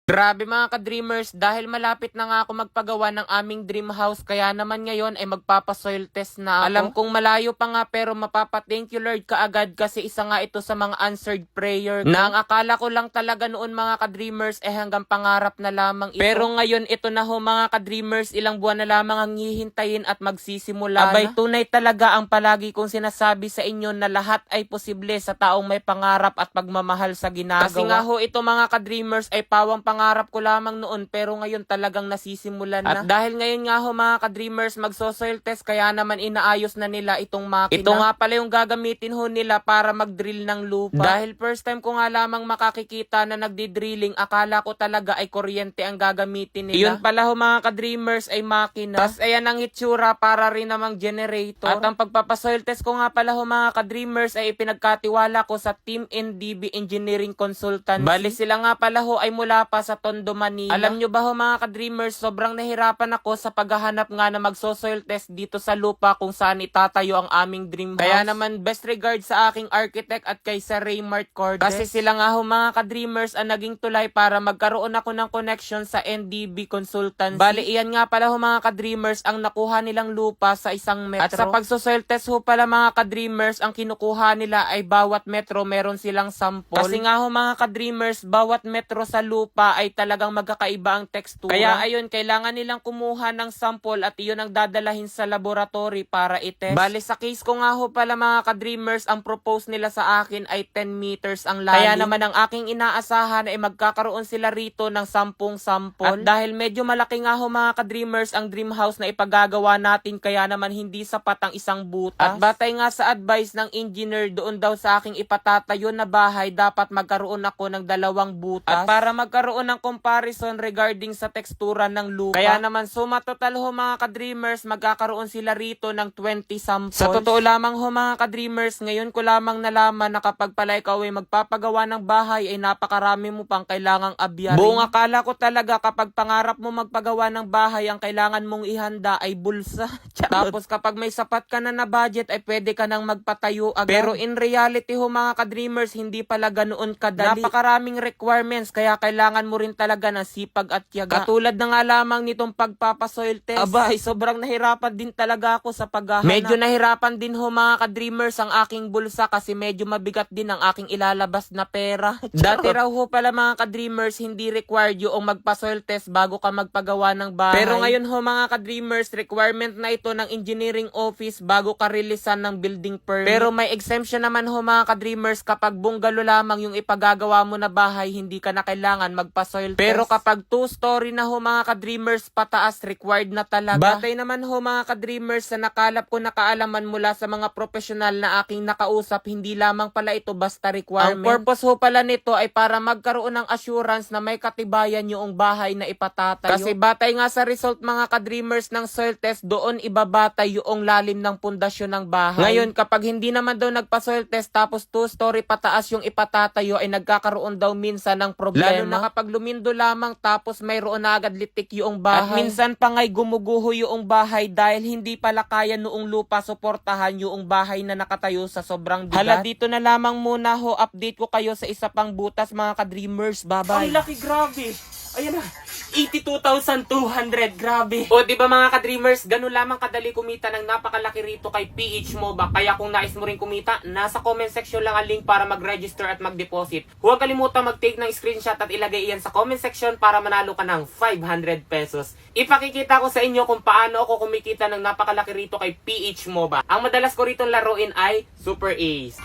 Grabe mga ka-dreamers, dahil malapit na nga ako magpagawa ng aming dream house, kaya naman ngayon ay magpapa-soil test na ako. Alam kong malayo pa nga pero mapapa-thank you Lord kaagad kasi isa nga ito sa mga answered prayer ko. Na ang akala ko lang talaga noon mga ka-dreamers hanggang pangarap na lamang ito. Pero ngayon ito na ho mga ka-dreamers, ilang buwan na lamang ang hihintayin at magsisimula Abay, tunay talaga ang palagi kong sinasabi sa inyo na lahat ay posible sa taong may pangarap at pagmamahal sa ginagawa. Kasi nga ho ito mga ka-dreamers ay pawang pangarap ko lamang noon pero ngayon talagang nasisimulan na. At dahil ngayon nga ho mga ka-dreamers magso-soil test kaya naman inaayos na nila itong makina. Ito nga pala yung gagamitin ho nila para mag-drill ng lupa. Dahil first time ko nga lamang makakikita na nagdi-drilling, akala ko talaga ay kuryente ang gagamitin nila. Yun pala ho mga ka-dreamers ay makina. Tapos ayan ang itsura para rin namang generator. At ang pagpapasoil test ko nga pala ho mga ka-dreamers ay ipinagkatiwala ko sa Team NDB Engineering Consultancy. Bali sila nga pala ho ay mula pa sa Tondo, Manila. Alam nyo ba ho mga ka-dreamers, sobrang nahirapan ako sa paghahanap nga na magso-soil test dito sa lupa kung saan itatayo ang aming dream house. Kaya naman best regards sa aking architect at kay Sir Raymart Cordes. Kasi sila nga ho mga ka-dreamers ang naging tulay para magkaroon ako ng connection sa NDB Consultancy. Bali iyan nga pala ho mga ka-dreamers ang nakuha nilang lupa sa isang metro. At sa pagso-soil test ho pala mga ka-dreamers, ang kinukuha nila ay bawat metro meron silang sample. Kasi nga ho mga ka-dreamers, bawat metro sa lupa ay talagang magkakaiba ang tekstura. Kaya ayun, kailangan nilang kumuha ng sample at iyon ang dadalahin sa laboratory para i-test. Bale sa case ko nga ho pala mga ka-dreamers, ang propose nila sa akin ay 10 meters ang lalim. Kaya naman ang aking inaasahan ay magkakaroon sila rito ng 10 sample. At dahil medyo malaki nga ho mga ka-dreamers ang dream house na ipagagawa natin, kaya naman hindi sapat ang isang butas. At batay nga sa advice ng engineer, doon daw sa aking ipatatayo na bahay dapat magkaroon ako ng 2 butas. At para magkaroon ng comparison regarding sa tekstura ng lupa. Kaya naman suma total ho mga ka-dreamers, magkakaroon sila rito ng 20 samples. Sa totoo lamang ho mga ka-dreamers, ngayon ko lamang nalaman na kapag pala ikaw ay magpapagawa ng bahay ay napakarami mo pang kailangang abyarin. Buong akala ko talaga kapag pangarap mo magpagawa ng bahay, ang kailangan mong ihanda ay bulsa. Tapos kapag may sapat ka na budget ay pwede ka nang magpatayo agad. Pero in reality ho mga ka-dreamers, hindi pala ganoon kadali. Napakaraming requirements kaya kailangan mo rin talaga ng sipag at tiyaga. Katulad na nga lamang nitong pagpapasoil test. Abay, sobrang nahirapan din talaga ako sa paghahanap. Medyo nahirapan din ho mga ka-dreamers ang aking bulsa kasi medyo mabigat din ang aking ilalabas na pera. Dati raw ho pala mga ka-dreamers, hindi required yung magpasoil test bago ka magpagawa ng bahay. Pero ngayon ho mga ka-dreamers, requirement na ito ng engineering office bago ka releasean ng building permit. Pero may exemption naman ho mga ka-dreamers kapag bungalow lamang yung ipagagawa mo na bahay, hindi ka na kailangan magpa-soil test. Pero kapag 2-story na ho mga ka-dreamers pataas, required na talaga. Batay naman ho mga ka-dreamers sa nakalap ko na kaalaman mula sa mga profesional na aking nakausap, hindi lamang pala ito basta requirement. Ang purpose ho pala nito ay para magkaroon ng assurance na may katibayan yung bahay na ipatatayo. Kasi batay nga sa result mga ka-dreamers ng soil test, doon ibabatay yung lalim ng pundasyon ng bahay. Ngayon kapag hindi naman daw nagpa-soil test tapos 2-story pataas yung ipatatayo ay nagkakaroon daw minsan ng problema. Lalo na kapag lumindo lamang tapos mayroon na agad litik yung bahay. At minsan pa nga'y gumuguho yung bahay dahil hindi pala kaya noong lupa suportahan yung bahay na nakatayo sa sobrang bigat. Hala, dito na lamang muna ho. Update ko kayo sa isa pang butas mga ka-dreamers. Bye-bye. Ang laki, grabe. Ayan na. 82,200, grabe. O di ba mga ka-dreamers, ganun lamang kadali kumita ng napakalaki rito kay PH MOBA. Kaya kung nais mo rin kumita, nasa comment section lang ang link para mag-register at mag-deposit. Huwag kalimutan mag-take ng screenshot at ilagay iyan sa comment section para manalo ka ng 500 pesos. Ipakikita ko sa inyo kung paano ako kumikita ng napakalaki rito kay PH MOBA. Ang madalas ko rito laruin ay Super Ace.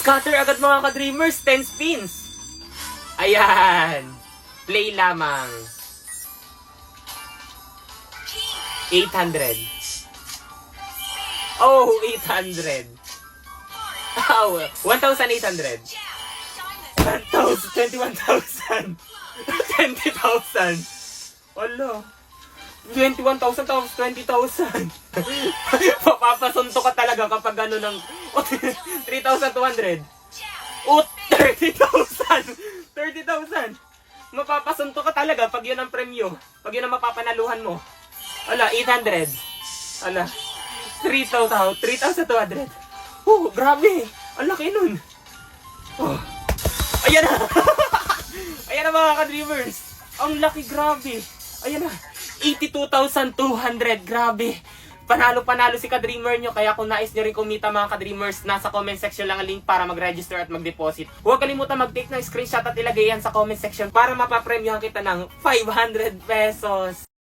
Scatter agad mga ka-dreamers, 10 spins. Ayan. Play lamang. 800. Oh, 800. Oh, 1,800. 21,000. 20,000. Alo. 21,000 tapos 20,000. Mapapasunto ka talaga kapag ano ng 3,200. Oh, 30,000. 30,000. Mapapasunto ka talaga pag yun ang premyo. Pag yun ang mapapanaluhan mo. Ala, 800. Ala, 3,200. Oh, grabe. Ang laki nun. Oh. Ayan na. Ayan Ayan na mga ka-dreamers. Ang laki, grabe. Ayan na. 82,200. Grabe. Panalo si ka-dreamer nyo. Kaya kung nais nyo rin kumita mga ka-dreamers, nasa comment section lang ang link para mag-register at mag-deposit. Huwag kalimutan mag-take ng screenshot at ilagay yan sa comment section para mapapremyohan kita ng 500 pesos.